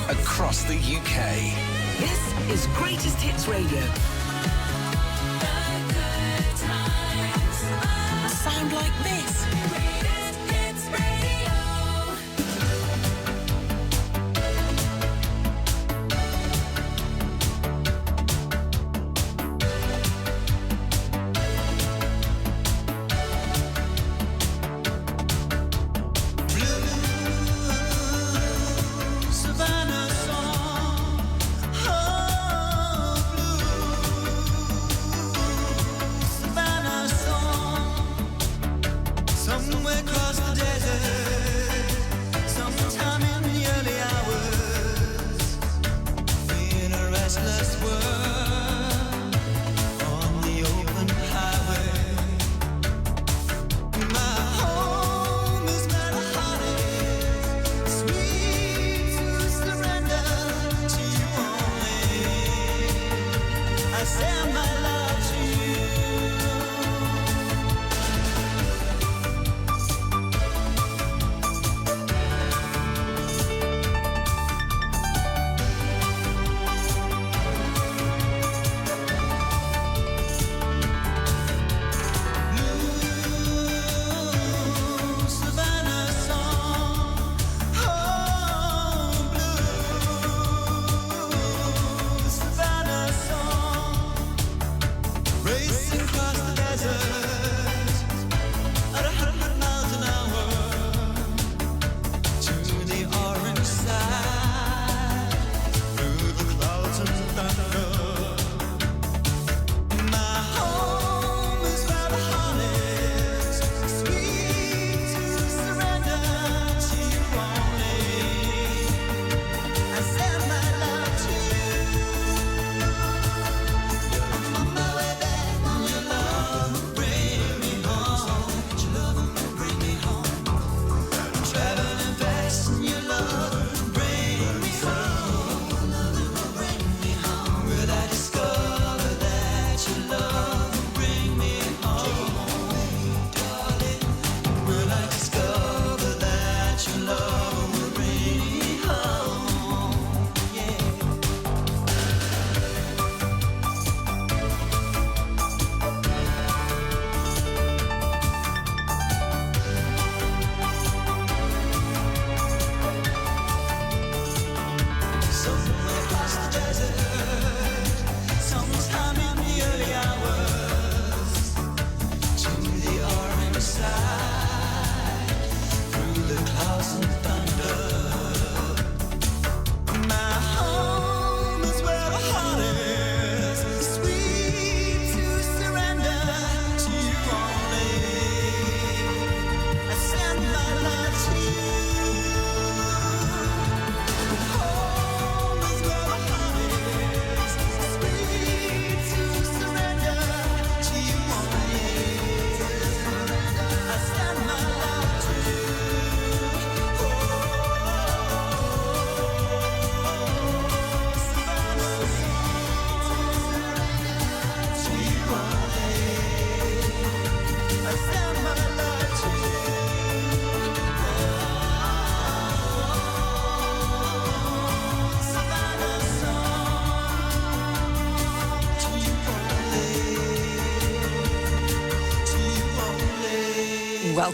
across the UK. This is Greatest Hits Radio. Sound like this. Greatest Hits Radio.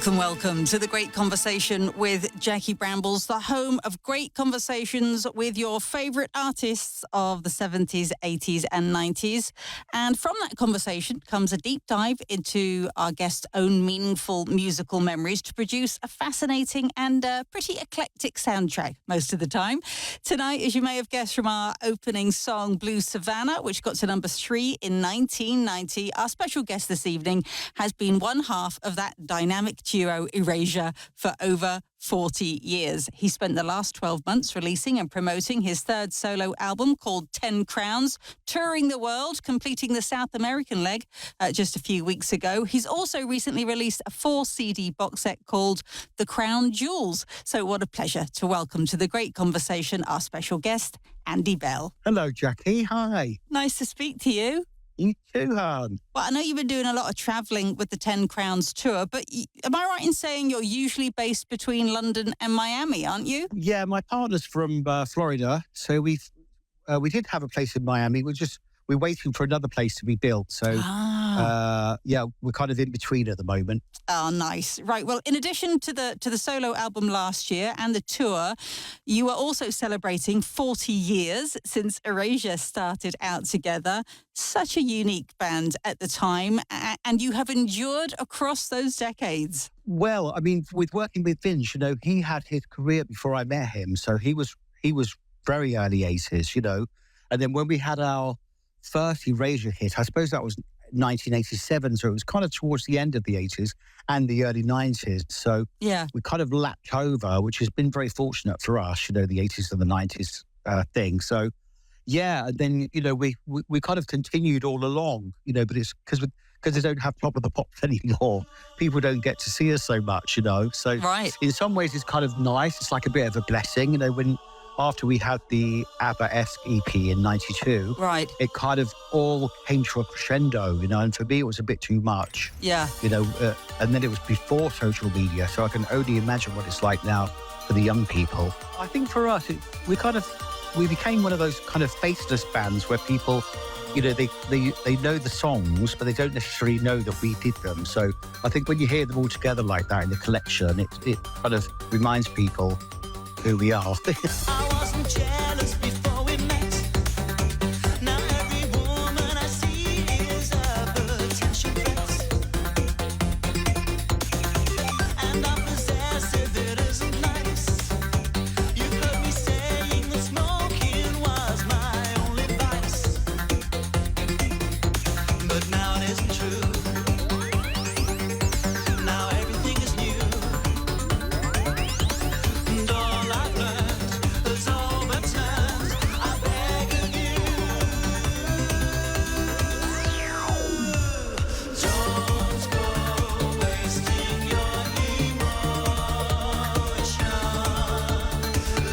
Welcome to The Great Conversation with Jackie Brambles, the home of great conversations with your favourite artists of the 70s, 80s and 90s. And from that conversation comes a deep dive into our guest's own meaningful musical memories to produce a fascinating and pretty eclectic soundtrack most of the time. Tonight, as you may have guessed from our opening song, Blue Savannah, which got to number 3 in 1990, our special guest this evening has been one half of that dynamic duo Erasure for over 40 years. He spent the last 12 months releasing and promoting his third solo album called 10 Crowns, touring the world, completing the South American leg just a few weeks ago. He's also recently released a 4-CD box set called The Crown Jewels. So what a pleasure to welcome to The Great Conversation our special guest, Andy Bell. Hello, Jackie. Hi. Nice to speak to you. You too, Han. Well, I know you've been doing a lot of travelling with the 10 Crowns tour, but am I right in saying you're usually based between London and Miami, aren't you? Yeah, my partner's from Florida, so we did have a place in Miami. We're waiting for another place to be built. So, yeah, we're kind of in between at the moment. Oh, nice. Right. Well, in addition to the solo album last year and the tour, you are also celebrating 40 years since Erasure started out together. Such a unique band at the time, and you have endured across those decades. Well, I mean, with working with Vince, he had his career before I met him, so he was very early 80s, and then when we had our first Erasure hit, I suppose that was 1987, so it was kind of towards the end of the 80s and the early 90s. So yeah, we kind of lapped over, which has been very fortunate for us, the 80s and the 90s thing. So yeah, and then we kind of continued all along, but it's because they don't have Top of the Pops anymore. People don't get to see us so much, So right. In some ways, it's kind of nice. It's like a bit of a blessing, when. After we had the ABBA-esque EP in 92, right, it kind of all came to a crescendo, and for me it was a bit too much. Yeah. And then it was before social media, so I can only imagine what it's like now for the young people. I think for us, we became one of those kind of faceless bands where people, they know the songs, but they don't necessarily know that we did them. So I think when you hear them all together like that in the collection, it kind of reminds people who we are. I wasn't jealous before we met. Now every woman I see is a potential threat. And I'm possessive, it isn't nice. You heard me saying that smoking was my only vice. But now it isn't true. Now everything is new. And all I've learned is overturned. I beg of you, don't go wasting your emotion.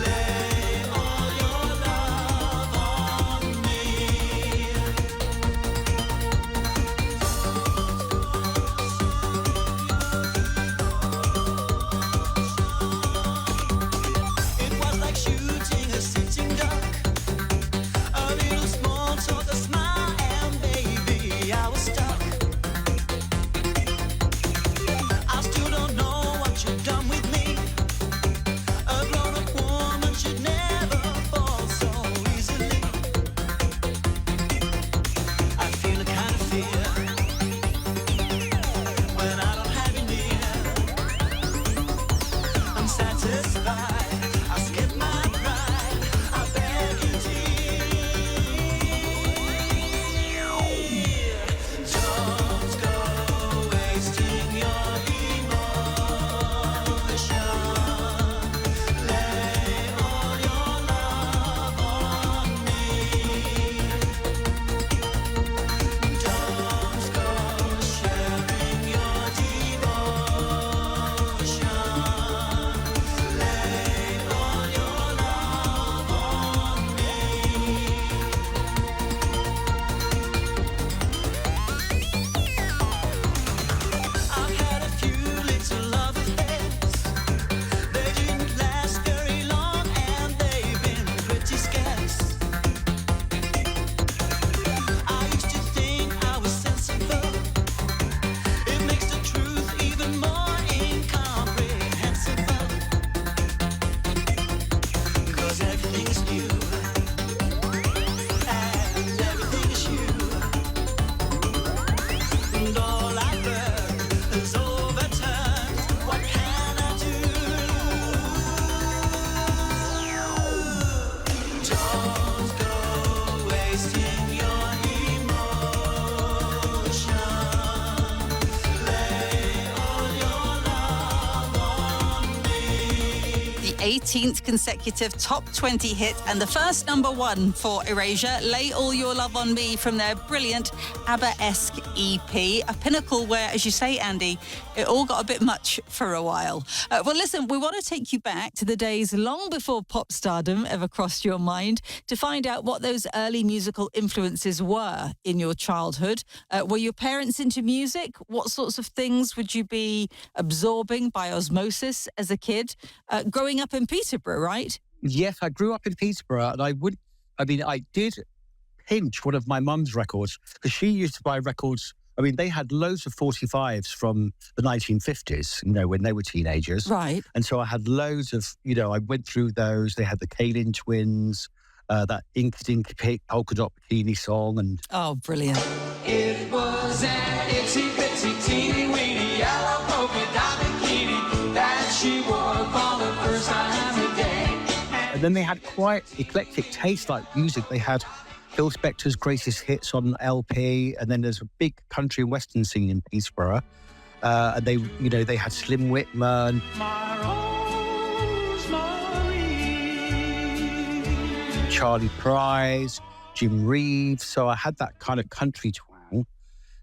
Lay all your love on me. It was like shooting a sitting duck. A little small talk, a smile, and baby, I was stuck. I still don't know what you've done with me. A grown-up woman should never fall so easily. I feel a kind of fear when I don't have you near. I'm satisfied. I skip my pride. I beg you, dear. Don't go wasting your emotion. Lay all your love on me. Don't go sharing your devotion. Lay 18th consecutive top 20 hit and the first #1 for Erasure, Lay All Your Love on Me, from their brilliant ABBA-esque EP, a pinnacle where, as you say, Andy, it all got a bit much for a while. Well, listen, we want to take you back to the days long before pop stardom ever crossed your mind to find out what those early musical influences were in your childhood. Were your parents into music? What sorts of things would you be absorbing by osmosis as a kid? Growing up in Peterborough, right? Yes, I grew up in Peterborough, and I did pinch one of my mum's records because she used to buy records. I mean, they had loads of 45s from the 1950s, when they were teenagers. Right. And so I had loads of, I went through those. They had the Kalin Twins, that Inky Dinky Pig Polka Dot Bikini song. And oh, brilliant. It was an itsy bitsy teeny weeny yellow polka dot bikini that she wore for the first time today. And then they had quite eclectic taste like music. They had Phil Spector's Greatest Hits on LP, and then there's a big country and western scene in Peterborough. And they had Slim Whitman, Charlie Price, Jim Reeves. So I had that kind of country twang.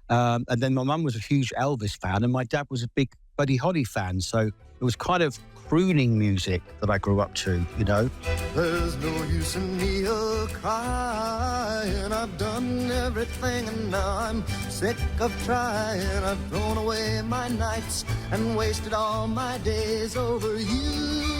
And then my mum was a huge Elvis fan, and my dad was a big Buddy Holly fan. So it was kind of crooning music that I grew up to, There's no use in me crying. I've done everything and now I'm sick of trying. I've thrown away my nights and wasted all my days over you.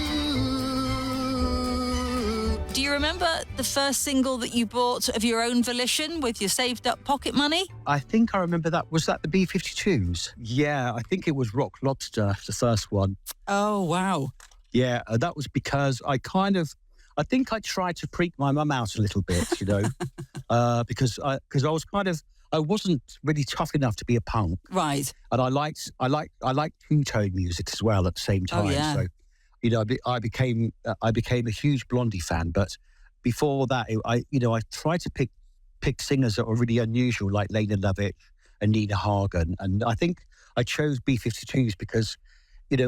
Do you remember the first single that you bought of your own volition with your saved up pocket money? I think I remember that. Was that the B-52s? Yeah, I think it was Rock Lobster, the first one. Oh, wow. Yeah, that was because I think I tried to freak my mum out a little bit, because I wasn't really tough enough to be a punk. Right. And I liked two-tone music as well at the same time. Oh, yeah. So, I became a huge Blondie fan. But before that, I tried to pick singers that were really unusual, like Lena Lovitch and Nina Hagen. And I think I chose B-52s because, it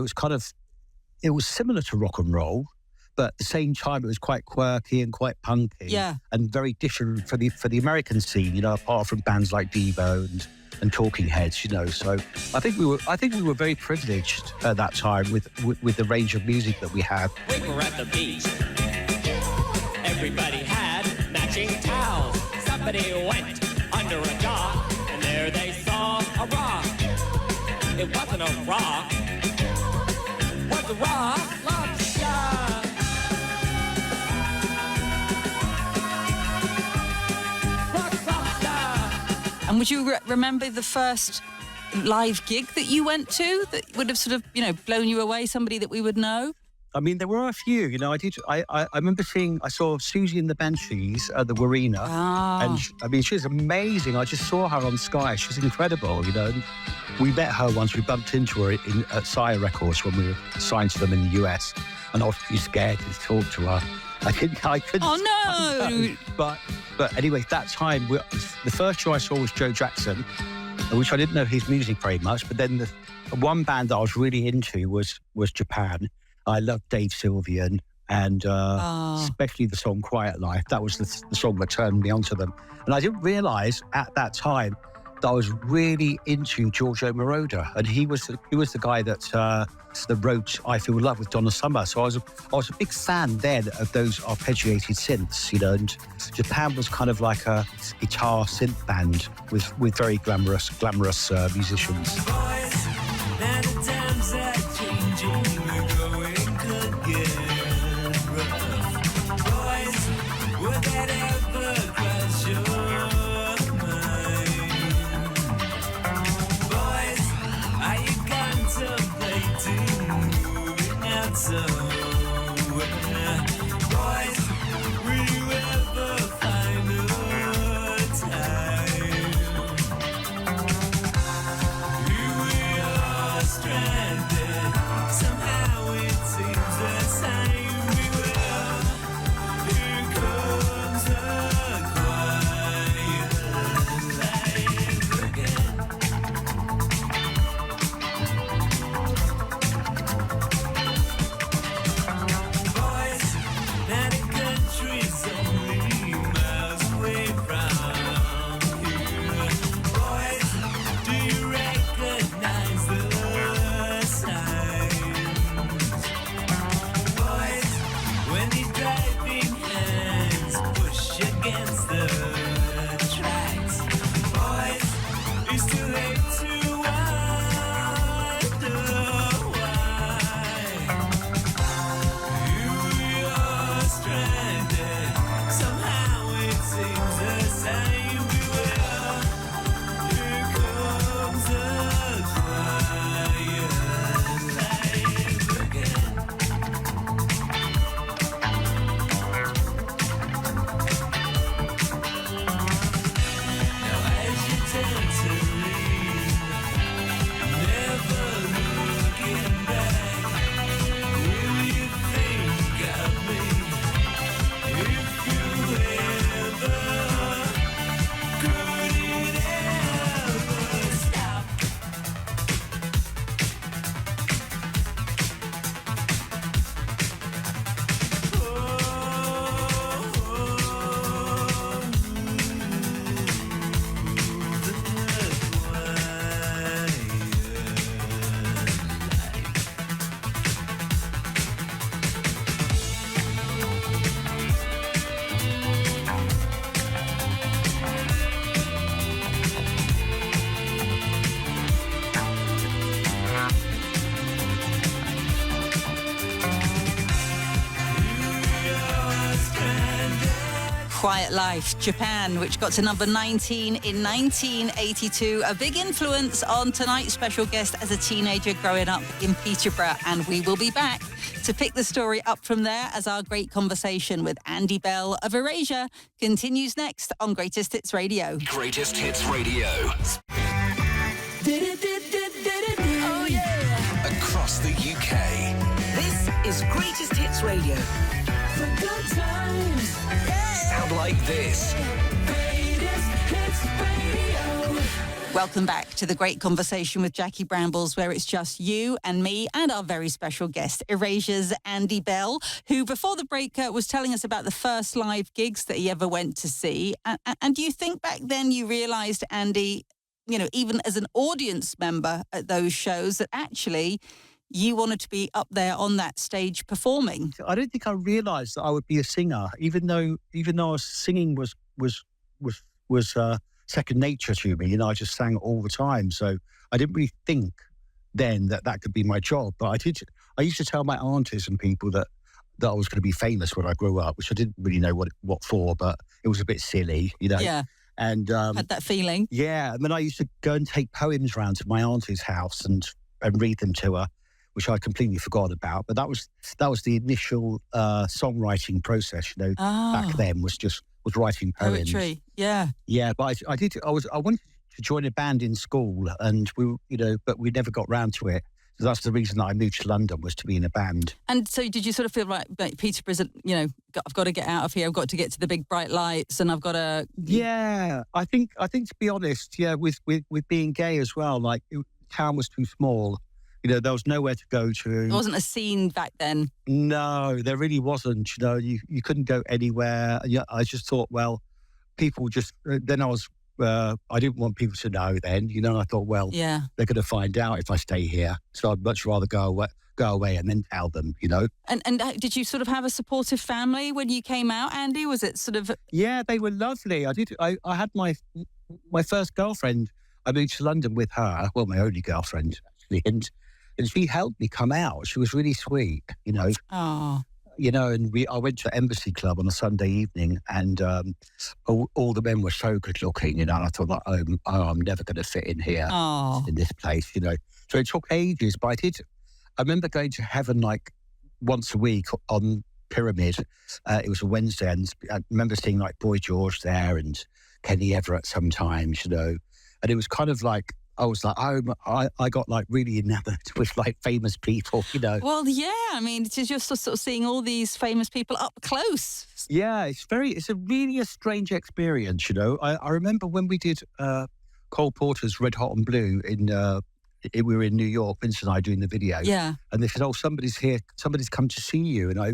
was similar to rock and roll, but at the same time, it was quite quirky and quite punky. Yeah. And very different for the American scene, apart from bands like Devo and Talking Heads, So I think we were very privileged at that time with the range of music that we had. We were at the beach. Everybody had matching towels. Somebody went under a dock, and there they saw a rock. It wasn't a rock. Was a rock lobster. Rock lobster. And would you remember the first live gig that you went to that would have sort of, blown you away, somebody that we would know? I mean, there were a few, I remember I saw Susie and the Banshees at the Warina. And she was amazing. I just saw her on Sky. She's incredible, And we met her once. We bumped into her at Sire Records when we were signed to them in the US. And I was too scared to talk to her. I couldn't. Oh, no! But anyway, that time, the first show I saw was Joe Jackson, which I didn't know his music very much. But then the one band that I was really into was Japan. I loved Dave Sylvian and especially the song Quiet Life. That was the song that turned me onto them. And I didn't realise at that time that I was really into Giorgio Moroder. And he was the guy that wrote I Feel Love with Donna Summer. So I was a big fan then of those arpeggiated synths, and Japan was kind of like a guitar synth band with very glamorous musicians. Quiet Life, Japan, which got to number 19 in 1982. A big influence on tonight's special guest as a teenager growing up in Peterborough. And we will be back to pick the story up from there as our great conversation with Andy Bell of Erasure continues next on Greatest Hits Radio. Greatest Hits Radio. Oh, yeah. Across the UK. This is Greatest Hits Radio. The good times. Sound like this. Greatest hits radio. Welcome back to the great conversation with Jackie Brambles, where it's just you and me and our very special guest, Erasure's Andy Bell, who before the break was telling us about the first live gigs that he ever went to see. And do you think back then you realised, Andy, you know, even as an audience member at those shows, that actually you wanted to be up there on that stage performing? I don't think I realised that I would be a singer, even though singing was second nature to me. You know, I just sang all the time, so I didn't really think then that could be my job. But I used to tell my aunties and people that I was going to be famous when I grew up, which I didn't really know what for, but it was a bit silly, you know. Yeah. And had that feeling. Yeah, and then I used to go and take poems round to my auntie's house and read them to her, which I completely forgot about. But that was the initial songwriting process, you know. Back then was writing poems. Poetry, yeah. Yeah, but I wanted to join a band in school, and but we never got round to it. So that's the reason that I moved to London, was to be in a band. And so did you sort of feel like Peterborough's, I've got to get out of here, I've got to get to the big bright lights, and I've got to... Yeah, I think to be honest, yeah, with being gay as well, like town was too small. You know, there was nowhere to go to. There wasn't a scene back then. No, there really wasn't. You know, you couldn't go anywhere. Yeah, I just thought, well, people just... Then I didn't want people to know then, you know. I thought, well, yeah, they're going to find out if I stay here. So I'd much rather go away and then tell them, you know. And did you sort of have a supportive family when you came out, Andy? Was it sort of... Yeah, they were lovely. I had my first girlfriend. I moved to London with her. Well, my only girlfriend, actually. And she helped me come out. She was really sweet, you know. Oh. You know, and I went to Embassy Club on a Sunday evening, and all the men were so good looking, you know. And I thought, like, I'm never going to fit in here, in this place, you know. So it took ages, but I remember going to Heaven like once a week on Pyramid. It was a Wednesday, and I remember seeing like Boy George there and Kenny Everett sometimes, you know. And it was kind of like, I was like, I got like really enamored with like famous people, you know. Well, yeah, I mean, it's just sort of seeing all these famous people up close. Yeah, it's a really strange experience, you know. I remember when we did Cole Porter's Red Hot and Blue we were in New York, Vince and I doing the video. Yeah. And they said, oh, somebody's here, somebody's come to see you. And I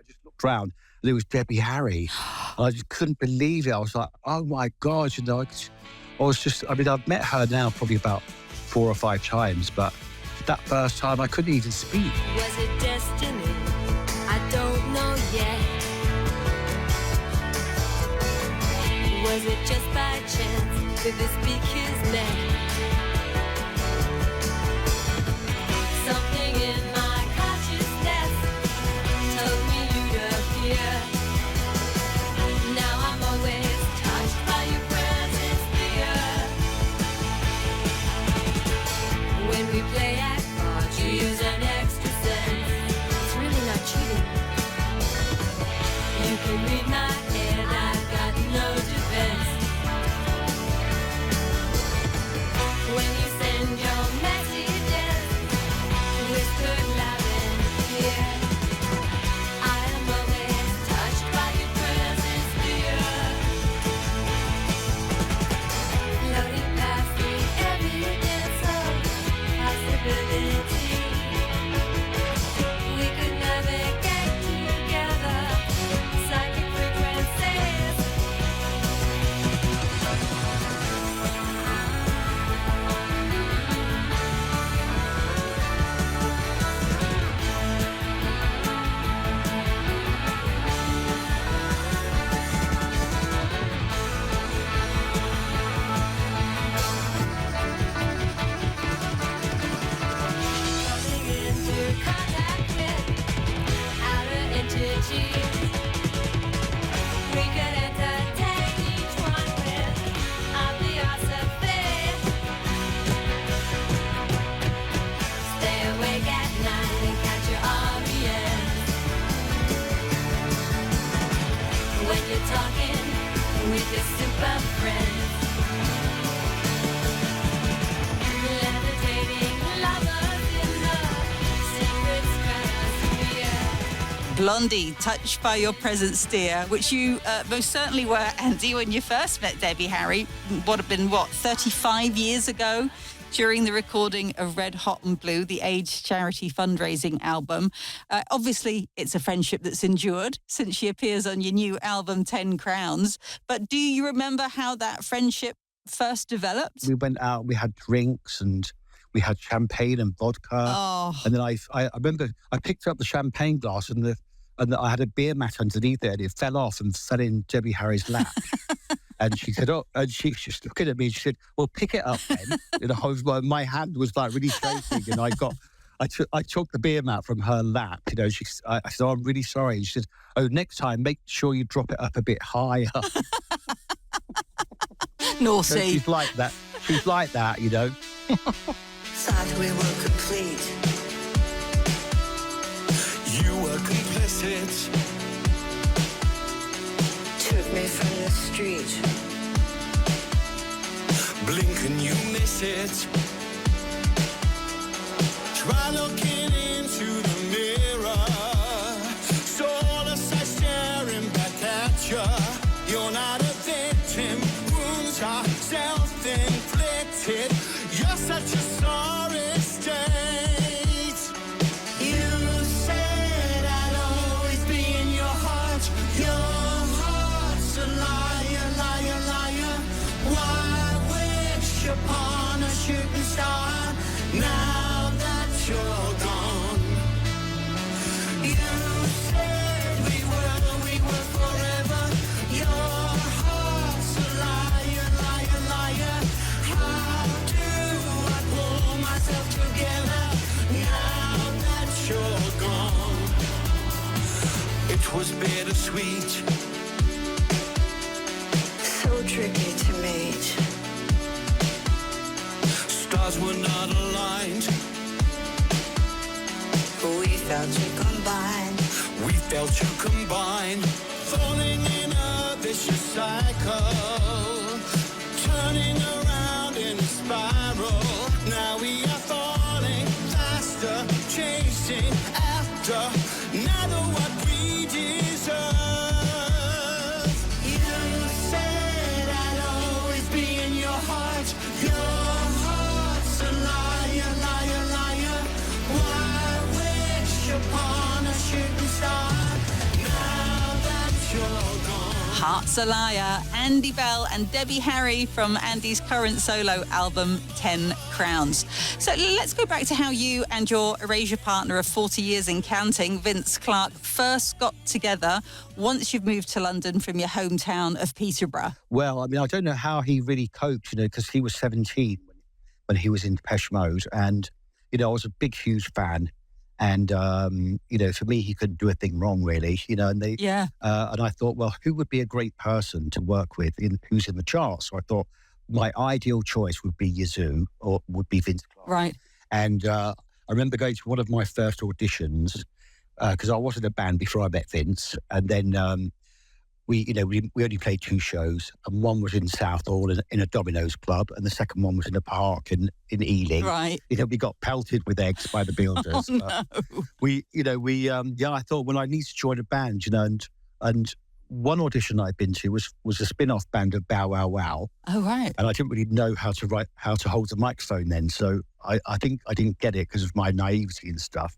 just looked around, and it was Debbie Harry. And I just couldn't believe it. I was like, oh my God, you know. I've met her now probably about 4 or 5 times, but that first time I couldn't even speak. Was it destiny? I don't know yet. Was it just by chance? Did this speak his name? Something in my consciousness told me you'd appear. Now I'm always touched by your presence here. When we play at cards, you use an extra sense. It's really not cheating. You can read my head, I've got no defense. Blondie, Touched by Your Presence, Dear, which you most certainly were, Andy, when you first met Debbie Harry. Would have been, 35 years ago, during the recording of Red Hot and Blue, the AIDS charity fundraising album. Obviously, it's a friendship that's endured since she appears on your new album, 10 Crowns. But do you remember how that friendship first developed? We went out, we had drinks, and we had champagne and vodka. Oh. And then I remember I picked up the champagne glass and I had a beer mat underneath it, and it fell off and fell in Debbie Harry's lap. And she said, "Oh," and she just looked at me and she said, "Well, pick it up then." My hand was like really shaking, and I took the beer mat from her lap. I said, "Oh, I'm really sorry." And she said, "Oh, next time, make sure you drop it up a bit higher." Naughty. So she's like that. She's like that, Sad we were complete. You were complicit. Took me from the street. Blink and you miss it. Try looking into the mirror. Saw the sight staring back at you. You're not a victim. Wounds are self-inflicted. You're such a sorry state. You said I'd always be in your heart. Your heart's a liar, liar, liar. Why wish upon a shooting star now that you're gone? You said we were forever. Your heart's a liar, liar, liar. How do I pull myself together now that you're gone? It was bittersweet. So tricky to meet. Stars were not aligned. We felt to combine. We felt you combine. Falling in a vicious cycle. Turning around in a spiral. Now we are falling faster. Chasing after neither what we deserve. You said I'd always be in your heart. Your heart's a liar, liar, liar. Why wish upon a shooting star now that you're gone? Heart's a Liar, Andy Bell and Debbie Harry from Andy's current solo album, 10 Crowns. So let's go back to how you and your Erasure partner of 40 years and counting, Vince Clarke, first got together once you've moved to London from your hometown of Peterborough. Well, I mean, I don't know how he really coped, because he was 17 when he was in Depeche Mode. And, I was a big, huge fan. And, for me, he couldn't do a thing wrong, really, and Yeah. And I thought, well, who would be a great person to work with who's in the charts? So I thought my ideal choice would be Yazoo or would be Vince Clarke. Right. And I remember going to one of my first auditions because I was in a band before I met Vince. And then we only played 2 shows, and one was in Southall in a Domino's club, and the second one was in a park in Ealing. Right. We got pelted with eggs by the builders. I thought, well, I need to join a band, and one audition I'd been to was a spin-off band of Bow Wow Wow. Oh, right. And I didn't really know how to hold the microphone then, so I think I didn't get it because of my naivety and stuff.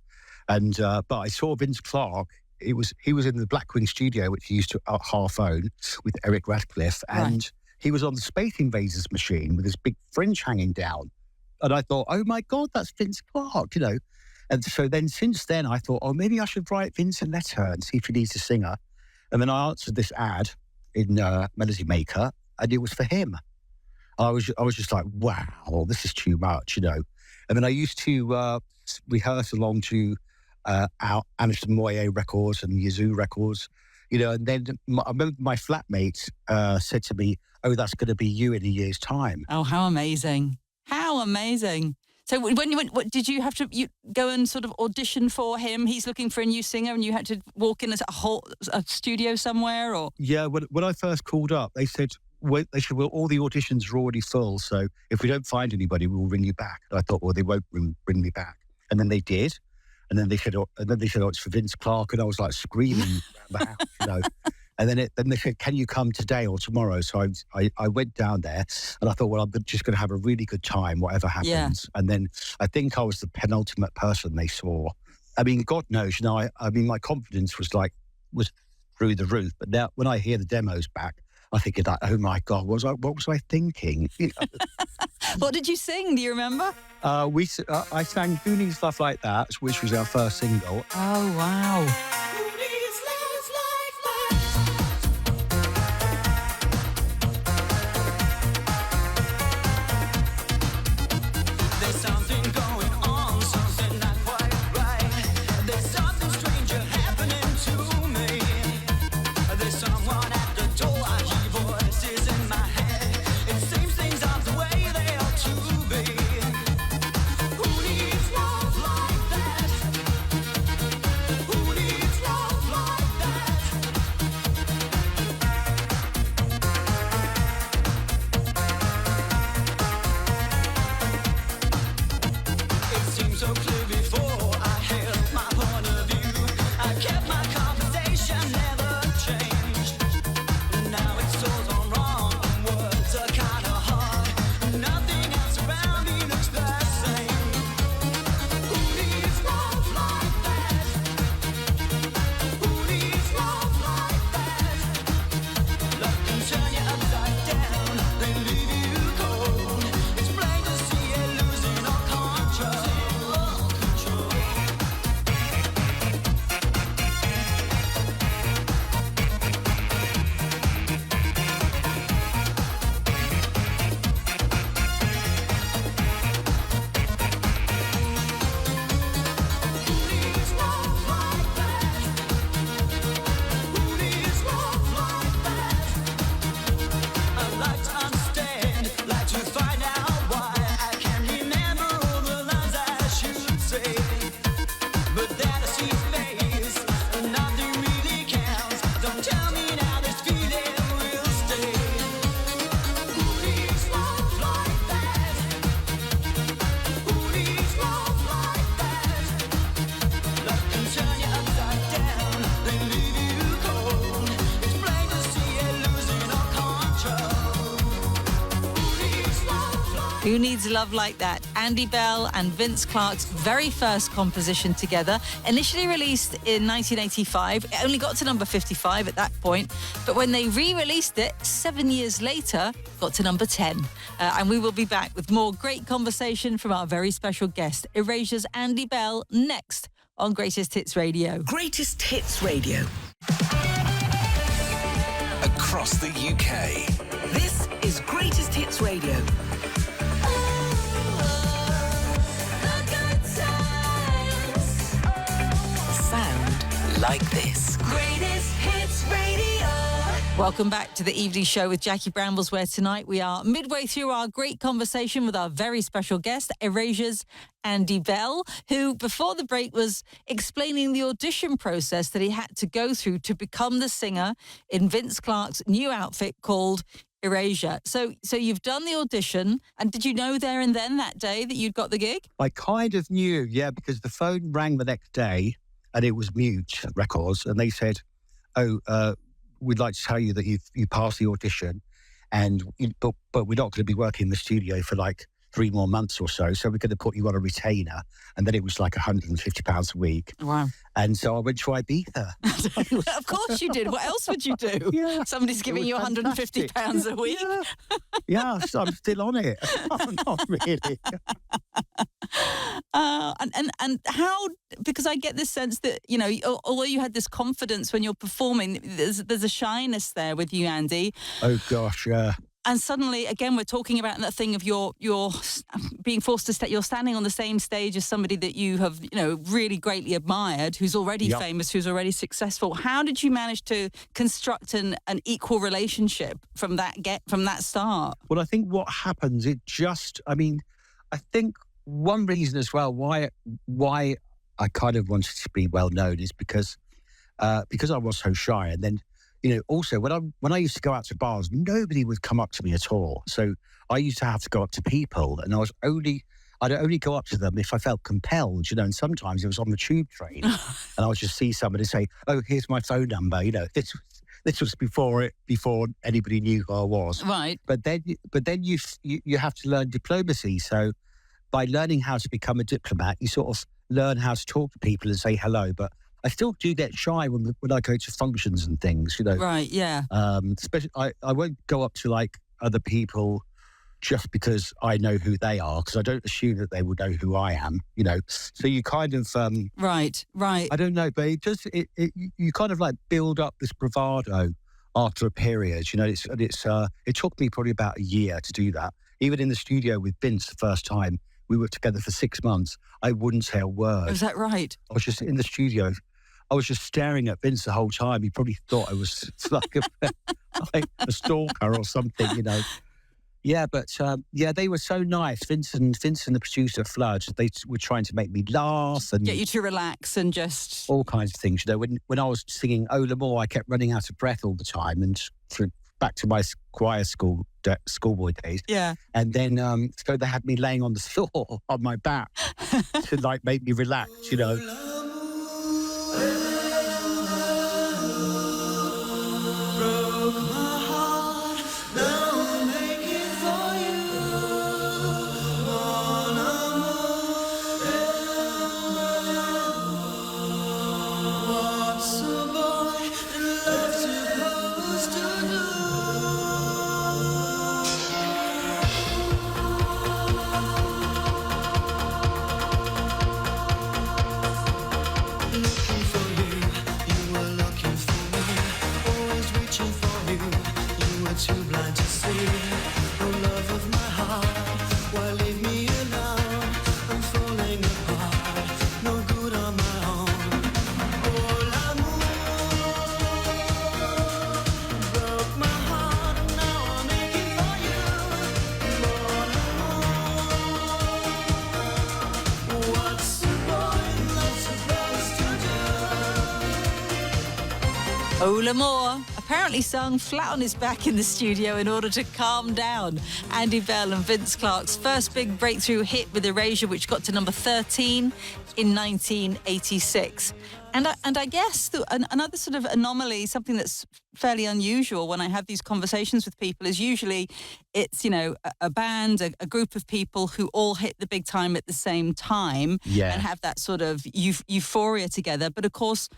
And but I saw Vince Clarke. He was in the Blackwing studio, which he used to half own with Eric Radcliffe, and he was on the Space Invaders machine with his big fringe hanging down. And I thought, oh my God, that's Vince Clarke, And so then since then, I thought, oh, maybe I should write Vince a letter and see if he needs a singer. And then I answered this ad in Melody Maker, and it was for him. I was just like, wow, this is too much, And then I used to rehearse along to our Anderson Moyer records and Yazoo records, and then I remember my flatmate said to me, oh, that's going to be you in a year's time. Oh, how amazing. How amazing. So when you went, what did you have to go and sort of audition for him? He's looking for a new singer and you had to walk in a studio somewhere, or? Yeah, when I first called up, they said, well, all the auditions are already full, so if we don't find anybody, we'll ring you back. And I thought, well, they won't bring me back. And then they did. And then they said, oh, it's for Vince Clarke. And I was like screaming around the house, you know. And then they said, can you come today or tomorrow? So I went down there and I thought, well, I'm just going to have a really good time, whatever happens. Yeah. And then I think I was the penultimate person they saw. I mean, God knows, you know, I mean, my confidence was through the roof. But now when I hear the demos back, I think like, oh my God, what was I thinking? You know? What did you sing? Do you remember? I sang Who Needs Love Like That, which was our first single. Oh, wow. There's something going on, something not quite right. There's something stranger happening to me. There's someone at the door, I hear voices in my head. It seems things aren't the way they ought to be. Who needs love like that? Who needs love like that? It seemed so clear before I held my point of view. I kept my conversation, never changed. Now it's all gone wrong, and words are kinda hard. Nothing else around me looks the same. Who needs love like that? Who needs love like that? Love can turn you upside down, then leave you cold. It's plain to see you're losing all control. I'd like to understand, like to find out why. I can't remember all the lines I should say, but then I see your face, and nothing really counts. Don't tell me now this feeling will stay. Who needs love like that? Who needs love like that? Love can turn you upside down, then leave you cold. It's plain to see you're losing all control. Who Needs Love Like That? Andy Bell and Vince Clarke's very first composition together. Initially released in 1985. It only got to number 55 at that point. But when they re-released it 7 years later, got to number 10. And we will be back with more great conversation from our very special guest, Erasure's Andy Bell, next on Greatest Hits Radio. Greatest Hits Radio. Across the UK. This is Greatest Hits Radio. Sound like this. Greatest Hits Radio. Welcome back to the evening show with Jackie Brambles, where tonight we are midway through our great conversation with our very special guest, Erasure's Andy Bell, who before the break was explaining the audition process that he had to go through to become the singer in Vince Clarke's new outfit called Erasure. So you've done the audition, and did you know there and then that day that you'd got the gig? I kind of knew, yeah, because the phone rang the next day and it was Mute Records, and they said, we'd like to tell you that you passed the audition, but we're not going to be working in the studio for like 3 more months or so we're going to put you on a retainer. And then it was like £150 a week. Wow. And so I went to Ibiza. Of course you did. What else would you do? Yeah, Somebody's giving you £150 a week. Yeah, so I'm still on it. Not really. And how, because I get this sense that, you know, although you had this confidence when you're performing, there's a shyness there with you, Andy. Oh, gosh, yeah. And suddenly, again, we're talking about that thing of you're being forced to you're standing on the same stage as somebody that you have, you know, really greatly admired, who's already famous, who's already successful. How did you manage to construct an equal relationship from that start? Well, I think what happens, I think one reason as well why I kind of wanted to be well known is because I was so shy. And then, you know, also when I used to go out to bars, nobody would come up to me at all. So I used to have to go up to people, and I I'd only go up to them if I felt compelled, and sometimes it was on the tube train and I would just see somebody say, "Oh, here's my phone number." This was before anybody knew who I was. Right. But then you have to learn diplomacy. So by learning how to become a diplomat, you sort of learn how to talk to people and say hello. But I still do get shy when I go to functions and things, Right, yeah. Especially, I won't go up to like other people just because I know who they are, because I don't assume that they will know who I am, So you kind of Right. I don't know, but you kind of like build up this bravado after a period, it took me probably about a year to do that. Even in the studio with Vince the first time, we were together for 6 months. I wouldn't say a word. Is that right? I was just in the studio. I was just staring at Vince the whole time. He probably thought I was like a stalker or something, Yeah, but they were so nice. Vince and the producer Flood, they were trying to make me laugh and get you to relax and just all kinds of things. When I was singing "Oh L'Amour," I kept running out of breath all the time, and back to my choir schoolboy days. Yeah, and then so they had me laying on the floor on my back to like make me relax, Oh L'Amour, apparently sung flat on his back in the studio in order to calm down. Andy Bell and Vince Clarke's first big breakthrough hit with Erasure, which got to number 13 in 1986. And I guess another sort of anomaly, something that's fairly unusual when I have these conversations with people, is usually it's, a band, a group of people who all hit the big time at the same time and have that sort of euphoria together. But of course,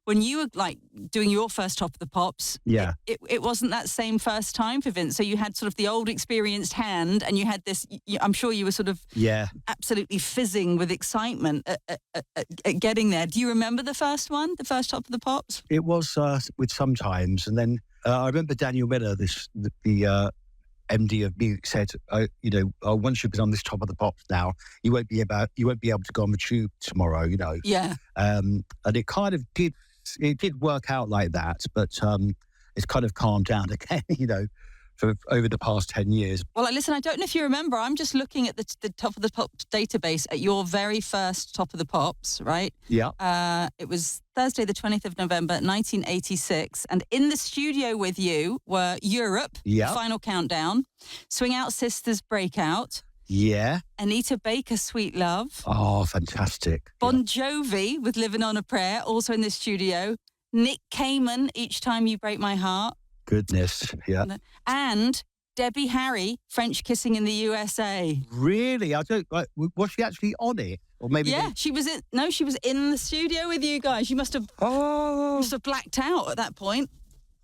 when you were like doing your first Top of the Pops, it wasn't that same first time for Vince. So you had sort of the old experienced hand, and you had this. I'm sure you were sort of absolutely fizzing with excitement at getting there. Do you remember the first one, the first Top of the Pops? It was with Sometimes, and then I remember Daniel Miller, the MD of music, said, once you've been on this Top of the Pops now, you won't be able to go on the tube tomorrow, Yeah. And it kind of did. It did work out like that, but it's kind of calmed down again, for over the past 10 years. Well, listen, I don't know if you remember, I'm just looking at the Top of the Pops database at your very first Top of the Pops, right? Yeah. It was Thursday, the 20th of November, 1986. And in the studio with you were Europe, Final Countdown, Swing Out Sisters Breakout. Yeah. Anita Baker, Sweet Love. Oh, fantastic. Bon Jovi with Living on a Prayer, also in the studio. Nick Kamen, Each Time You Break My Heart. Goodness, yeah. And Debbie Harry, French Kissing in the USA. Really? Was she actually on it? Or maybe she was in the studio with you guys. You must have blacked out at that point.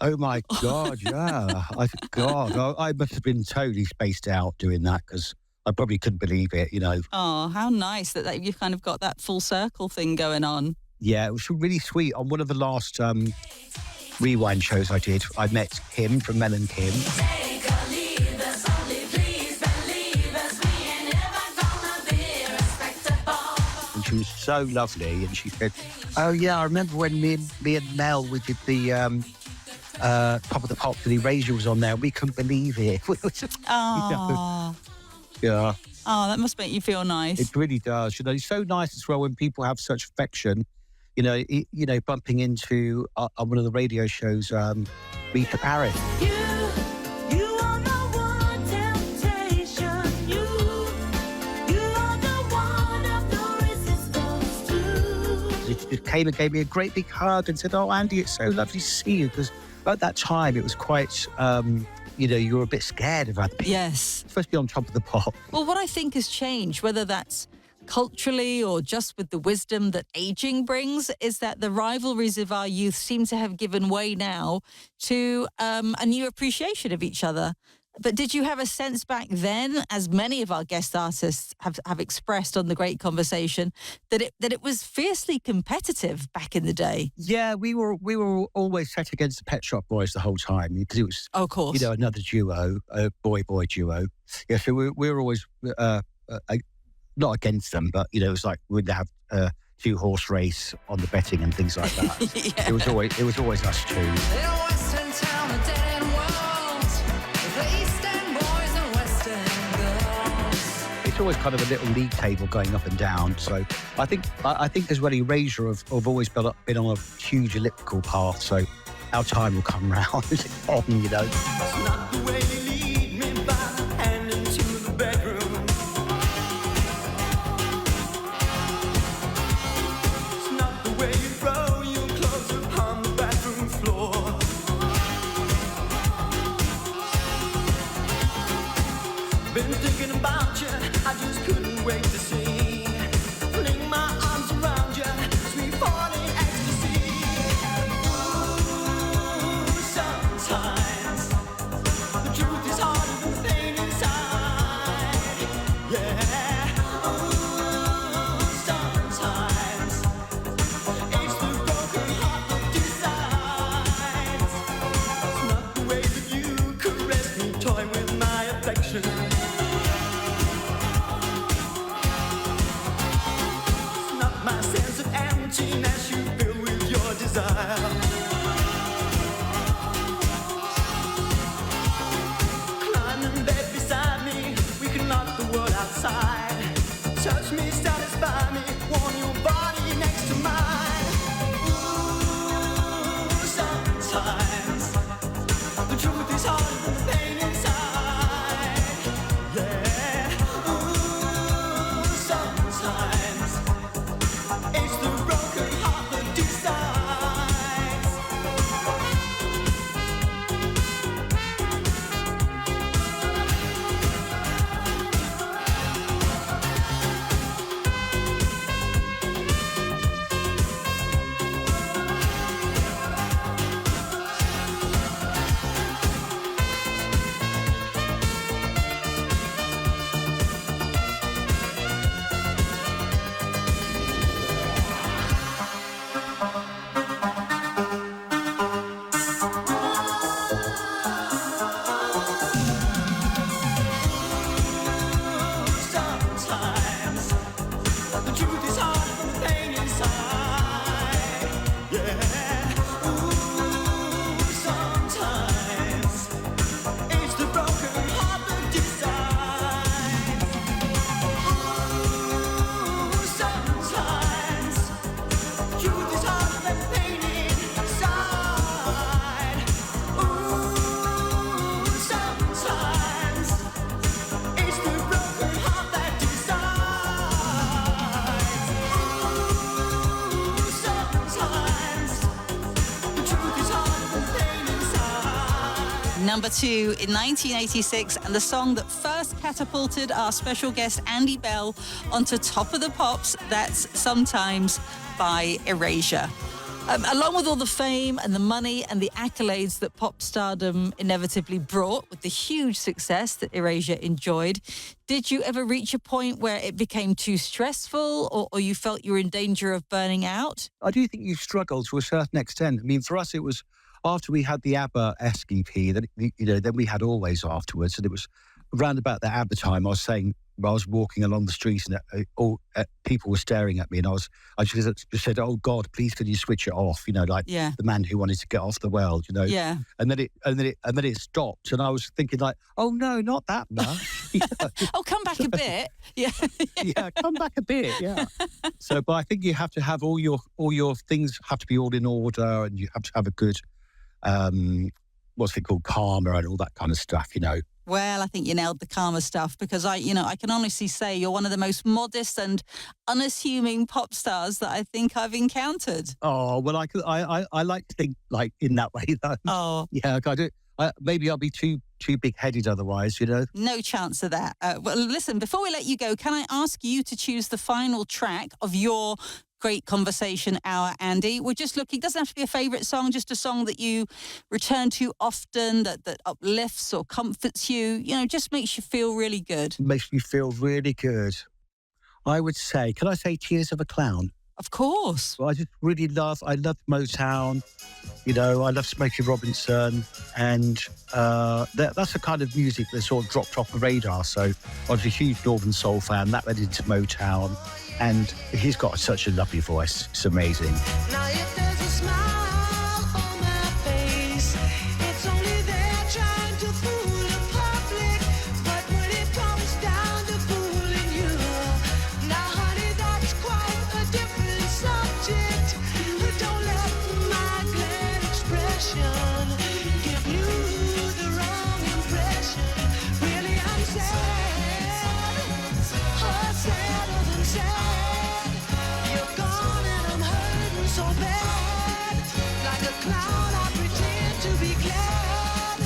Oh my God, yeah. I must have been totally spaced out doing that, because I probably couldn't believe it, Oh, how nice that you've kind of got that full circle thing going on. Yeah, it was really sweet. On one of the last Rewind shows I did, I met Kim from Mel and Kim. And she was so lovely, and she said, "Oh yeah, I remember when me and Mel, we did the Top of the Pops, and Erasure was on there. We couldn't believe it." Oh. Yeah. Oh, that must make you feel nice. It really does. It's so nice as well when people have such affection. Bumping into on one of the radio shows, Rita Paris. You are my one temptation. You are the just came and gave me a great big hug and said, "Oh, Andy, it's so lovely to see you." Because at that time, it was quite, you were a bit scared of other people. Yes. Supposed to be on top of the pop. Well, what I think has changed, whether that's culturally or just with the wisdom that aging brings, is that the rivalries of our youth seem to have given way now to a new appreciation of each other. But did you have a sense back then, as many of our guest artists have expressed on The Great Conversation, that it was fiercely competitive back in the day? Yeah, we were always set against the Pet Shop Boys the whole time because it was, of course, another duo, a boy duo. Yeah, so we were always not against them, but it was like we'd have a 2-horse race on the betting and things like that. Yeah. It was always us two. In a western town, a dead end world, with East End boys and West End girls. It's always kind of a little league table going up and down. So I think as well, Erasure have always been on a huge elliptical path. So our time will come round. It's not the way you lead me by hand into the bedroom. It's not the way you throw your clothes upon the bathroom floor. Been thinking about you, I just couldn't wait to see. Fling my arms around you, sweet falling ecstasy. Ooh, sometimes the truth is harder than the pain inside. Yeah. Ooh, sometimes it's the broken heart that decides. It's not the way that you caress me, toy with my affection. My sense of emptiness you fill with your desire. Climb in bed beside me, we can lock the world outside. Touch me, satisfy me, warm your body next to mine. Ooh, sometimes the truth is harder than the pain inside. Yeah. Ooh, sometimes it's the broken heart that decides. Sometimes the truth is harder than the pain inside. Yeah. Ooh, sometimes it's the broken heart that decides. Ooh, sometimes the truth is harder than the pain inside. Ooh, sometimes it's the broken heart that decides. Ooh, sometimes the truth is harder than pain inside. Number 2 in 1986, and the song that first catapulted our special guest Andy Bell onto Top of the Pops, that's Sometimes by Erasure. Along with all the fame and the money and the accolades that pop stardom inevitably brought with the huge success that Erasure enjoyed, did you ever reach a point where it became too stressful or you felt you were in danger of burning out? I do think you struggled to a certain extent. I mean, for us, it was after we had the ABBA-esque EP, then we had Always afterwards, and it was around about the ABBA time. I was walking along the street and people were staring at me, and I just said, "Oh God, please can you switch it off?" The man who wanted to get off the world, Yeah. And then it stopped, and I was thinking like, "Oh no, not that much." Oh, come back a bit. Yeah. Yeah, come back a bit. Yeah. So, but I think you have to have all your things have to be all in order, and you have to have a good, what's it called, karma and all that kind of stuff. Well, I think you nailed the karma stuff because I can honestly say you're one of the most modest and unassuming pop stars that I think I've encountered. Oh, well, I like to think like in that way, though. Oh. Yeah, I do. Maybe I'll be too big-headed otherwise, No chance of that. Well, listen, before we let you go, can I ask you to choose the final track of your Great Conversation Hour, Andy? We're just looking, doesn't have to be a favourite song, just a song that you return to often, that uplifts or comforts you, just makes you feel really good. Makes me feel really good. I would say, can I say Tears of a Clown? Of course. Well, I just really love Motown, I love Smokey Robinson, and that's the kind of music that sort of dropped off the radar. So I was a huge Northern Soul fan, that led into Motown, and he's got such a lovely voice. It's amazing. Now if there's a smile on my face, it's only there trying to fool the public. But when it comes down to fooling you, now honey, that's quite a different subject. Don't let my glad expression give you the wrong impression. Really, I'm sad, sadder than sad. You're gone and I'm hurting so bad. Like a clown, I pretend to be glad.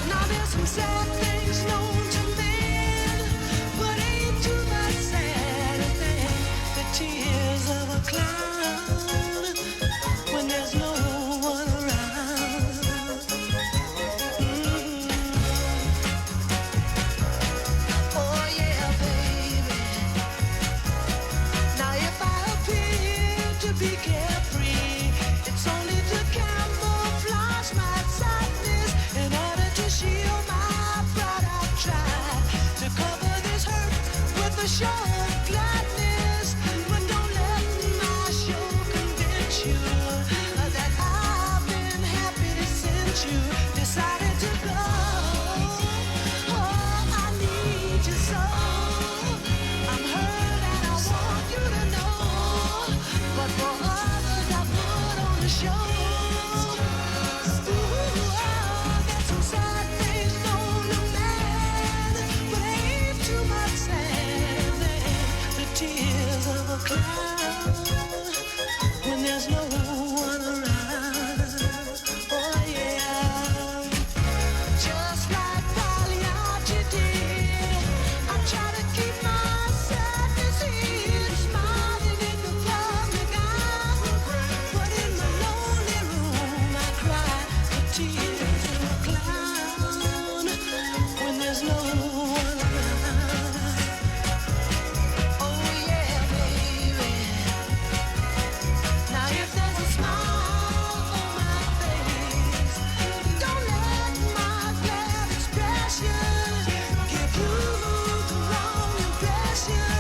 Now there's some sad things known to men, but ain't too much sadder than the tears of a clown when there's no one around. Oh yeah, baby. Now if I appear to be carefree, it's only to camouflage my sadness. In order to shield my pride, I've tried to cover this hurt with a show of gladness. But don't let my show convince you that I've been happy since you decided to go. Oh, I need you so. I'm hurt and I want you to know. But for others I put on the show. Ooh, there's some sad things known to man, but ain't too much sadder than the tears of a clown when there's no one around. Oh yeah. Just like Pagliacci did, I try to keep my sadness hid, smiling in the public eye. But in my lonely room, I cry the tears of a clown when there's no one around. Oh yeah, baby. Now if there's a smile on my face, don't let my glad expression give you the wrong impression.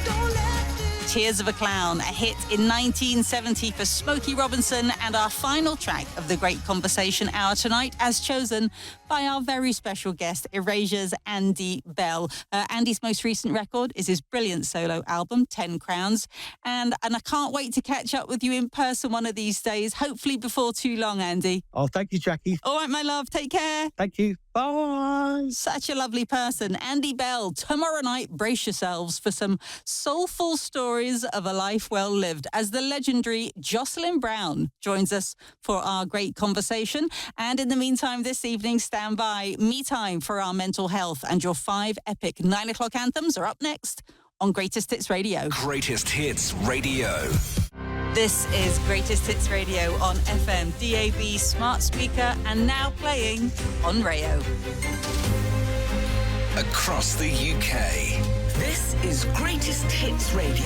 Don't let this Tears of a Clown, a hit in 1970 for Smokey Robinson, and our final track of the Great Conversation Hour tonight, as chosen by our very special guest, Erasure's Andy Bell. Andy's most recent record is his brilliant solo album, 10 Crowns, and I can't wait to catch up with you in person one of these days, hopefully before too long, Andy. Oh, thank you, Jackie. All right, my love, take care. Thank you. Bye. Such a lovely person. Andy Bell, tomorrow night, brace yourselves for some soulful stories of a life well lived as the legendary Jocelyn Brown joins us for our great conversation. And in the meantime, this evening, stand by. Me time for our mental health, and your 5 epic 9 o'clock anthems are up next on Greatest Hits Radio. Greatest Hits Radio. This is Greatest Hits Radio on FM, DAB, smart speaker, and now playing on Rayo. Across the UK. This is Greatest Hits Radio.